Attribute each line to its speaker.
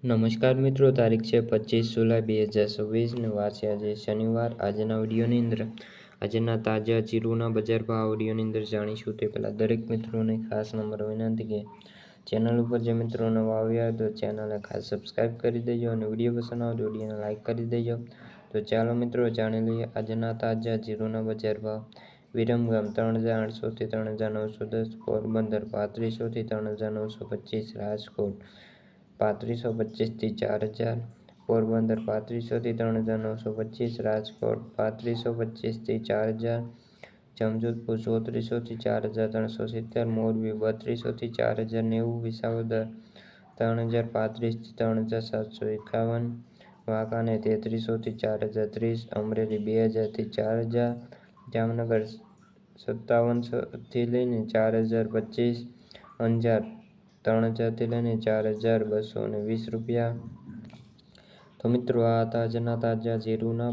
Speaker 1: નમસ્કાર મિત્રો, તારીખ છે 25 જુલાઈ 2026 ને વાર છે આજે શનિવાર। આજના વિડીયોની અંદર આજના તાજા જીરુના બજાર ભાવ વિડીયોની અંદર જાણીશું। તે પહેલાં દરેક મિત્રોને ખાસ નમ્ર વિનંતી કે ચેનલ ઉપર જે મિત્રો નવા આવ્યા તો ચેનલને ખાસ સબસ્ક્રાઈબ કરી દેજો અને વિડીયો પસંદ આવે તો વિડીયોને લાઇક કરી દેજો। તો ચાલો મિત્રો જાણી લઈએ આજના તાજા જીરુના બજાર ભાવ। વિરમગામ 3800 થી 3910, પોરબંદર 3500 થી 3925, રાજકોટ 3525 થી 4000, પોરબંદર 3500 થી 3925, રાજકોટ 3525 થી 4000, જમજોધપુર 3400 થી 4370, મોરબી 3200 થી 4090, વિસાવદર 3035 થી 3751, વાંકાનેર 3300 થી 4030, અમરેલી 2000 થી 4000, જામનગર 5700 થી લઈને 4025, અંજાર 3000 થી લઈને 4220 રૂપિયા। તો મિત્રો આ હતા આજના તાજા જીરુના